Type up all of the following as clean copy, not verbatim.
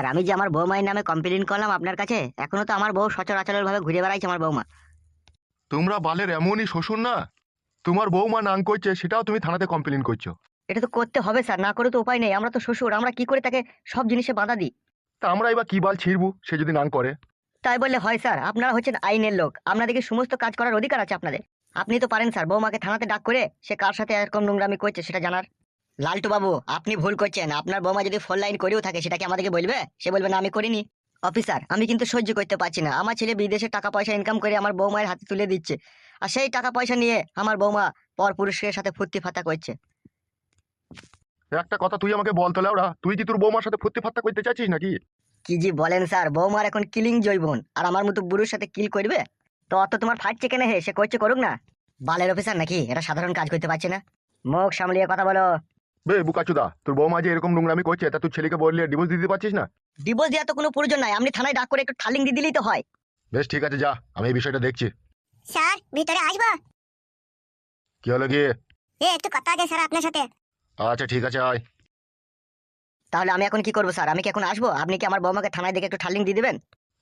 আর আমি যে আমার বৌমায়ের নামে কমপ্লেন করলাম আপনার কাছে, এখনো তো আমার বউ সচরাচর ভাবে ঘুরে বেড়াইছে আমার বৌমা। তোমরা বালের এমনই শ্বশুর না, তোমার বৌমা নাং করছে সেটাও তুমি থানাতে কমপ্লেন করছো। এটা তো করতে হবে স্যার, না করে তো উপায় নেই। আমরা তো শ্বশুর, আমরা কি করে তাকে সব জিনিসে বাধা দিই? তা আমরা এবার কি বাল ছিড়বো সে যদি নাং করে? তাই বললে হয় স্যার? আপনারা হচ্ছেন আইনের লোক, আপনাদেরকে সমস্ত কাজ করার অধিকার আছে আপনাদের। আপনি তো পারেন স্যার বৌমাকে থানাতে ডাক করে সে কার সাথে এরকম নোংরামি করছে সেটা জানার। লালটু বাবু, আপনি ভুল করছেন। আপনার বৌমা যদি ফোন লাইন করেও থাকে সেটা কি আমাদেরকে বলবে? সে বলবে না আমি করিনি। অফিসার, আমি কিন্তু সহ্য করতে পারছি না। আমার ছেলে বিদেশে টাকা পয়সা ইনকাম করে আমার বৌমায়ের হাতে তুলে দিচ্ছে, আর সেই টাকা পয়সা নিয়ে আমার বৌমা পর পুরুষের সাথে ফুর্তি ফাতা করছে। একটা কথা তুই আমাকে বল তো লেওড়া, তুই কি তোর বৌমার সাথে ফুর্তি ফাত্তা করতে চাইছিস নাকি? কি জি বলেন স্যার? বৌমার এখন কিলিং জৈবন, আর আমার মতো বুড়োর সাথে কিল করবে? তো অত তোমার ফাটছে কেন? হে, সে করছে করুক না। বালের অফিসার নাকি এটা? সাধারণ কাজ করতে পারছে না? মুখ সামলিয়ে কথা বলো। বে বুকাচুদা, তোর বৌমা যে এরকম নোংরামি করছে তা তুই ছেলেকে বললে ডিভোর্স দিতে পারছিস না? ডিভোর্স দেওয়ার তো কোনো প্রয়োজন নাই, আপনি থানায় ডাক করে একটু ঠালিং দিয়ে দিলেই তো হয়। বেশ ঠিক আছে, যা, আমি এই বিষয়টা দেখছি। স্যার ভিতরে আসবো? কি হলো গিয়ে? একটু কথা আছে স্যার আপনার সাথে। আচ্ছা ঠিক আছে, আয়। তাহলে আমি এখন কি করবো স্যার? আমি কি এখন আসবো? আপনি কি আমার বৌমাকে থানায় দেখে একটু ঠালিং দিয়ে দিবেন?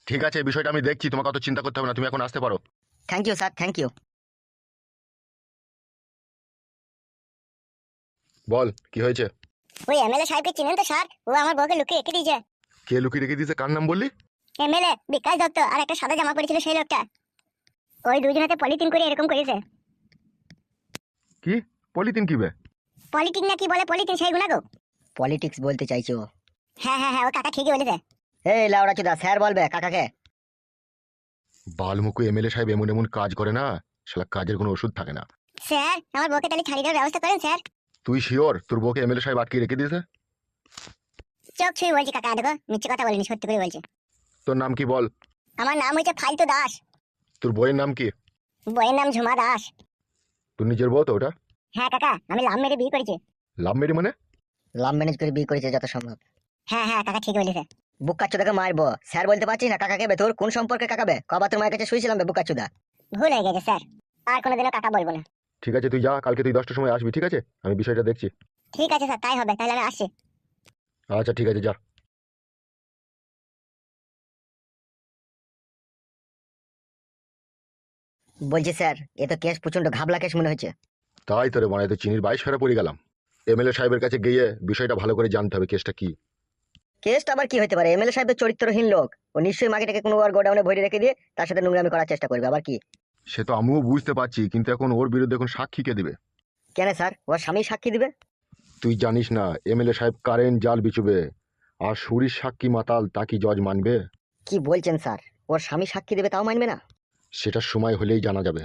ঠিক আছে, এই বিষয়টা আমি দেখছি, তোমাকে অত চিন্তা করতে হবে না, তুমি এখন আসতে পারো। Thank you sir, thank you. বল কি হয়েছে? ওই এমএলএ সাহেবকে চিনেন তো স্যার? ও আমার বউকে লুকিয়ে রেখে দিয়েছে। কে লুকিয়ে রেখে দিয়েছে? কার নাম বললি? এমএলএ বিকাশ দত্ত, আর একটা সাদা জামা পরেছিল সেই লোকটা। ওই দুজন হাতে পলিথিন করে এরকম করেছে। কি? পলিথিন কি বে? পলিটিক না কি বলে, পলিথিন সেইগুলো গো। পলিটিক্স বলতে চাইছো? হ্যাঁ হ্যাঁ হ্যাঁ, ও কাকা ঠিকই বলেছে। এই লাউড়া চুদা, স্যার বলবে কাকাকে? বালমুকু এমএলএ সাহেব এমন এমন কাজ করে না, শালা কাজের কোনো ওষুধ থাকে না। স্যার আমার বউকে তাহলে ছাড়িয়ে দেওয়ার ব্যবস্থা করেন স্যার। তুই শিওর তোর বউকে এমএলএ সাহেব আটকে রেখে দিয়েছে? চোখ ছুঁয়ে বলছি কাকা, দেখো মিথ্যে কথা বলিনি, সত্যি করে বলছি। তোর নাম কি বল? আমার নাম হচ্ছে ফালতু দাস। তোর বইয়ের নাম কি? বইয়ের নাম ঝুমা দাস। তোর নিজের বউ তো ওটা? হ্যাঁ কাকা, আমি লাভ মেরে বিয়ে করেছি। লাভ মেরি মানে? লাভ ম্যানেজ করে বিয়ে করেছে যত সম্ভব। হ্যাঁ হ্যাঁ কাকা ঠিকই বলেছে। বুকাচুদাকে মারবো স্যার বলতে পারছিস না? কাকাকে বে? তোর কোন সম্পর্কে কাকাবে? কবার তোর মায়ের কাছে শুয়েছিলাম বে বুকাচুদা? ভুল হয়ে গেছে স্যার, আর কোনোদিনও কাকা বলবো না। ঠিক আছে তুই যা, কালকে তুই 10টার সময় আসবি, ঠিক আছে? আমি বিষয়টা দেখছি। ঠিক আছে স্যার, তাই হবে, তাহলে আমি আসছি। আচ্ছা ঠিক আছে, যা। বলছি স্যার, এ তো কেস প্রচন্ড ঘাবলা কেস মনে হচ্ছে। তাই তোরে মানে তো চিনির 22 ফেরা পড়ে গেলাম। এমএলএ সাহেবের কাছে গিয়ে বিষয়টা ভালো করে জানতে হবে কেসটা কি। কেসটা আবার কি হতে পারে? এমএলএ সাহেব তো চরিত্রহীন লোক, ও নিশ্চয়ই মাগিটাকে কোনো আর গোডাউনে ভরে রেখে দিয়ে তার সাথে নোংরামি করার চেষ্টা করবে। আবার কি? সে তো আমিও বুঝতে পারছি, কিন্তু এখন ওর বিরুদ্ধে এখন সাক্ষী কে দিবে? কেন স্যার? ওর স্বামী সাক্ষী দিবে? তুই জানিস না এমএলএ সাহেব কারেন্ট জাল বিচুবে, আর সুরির সাক্ষী মাতাল তা কি জজ মানবে? কি বলছেন স্যার? ওর স্বামী সাক্ষী দেবে তাও মানবে না? সেটার সময় হলেই জানা যাবে।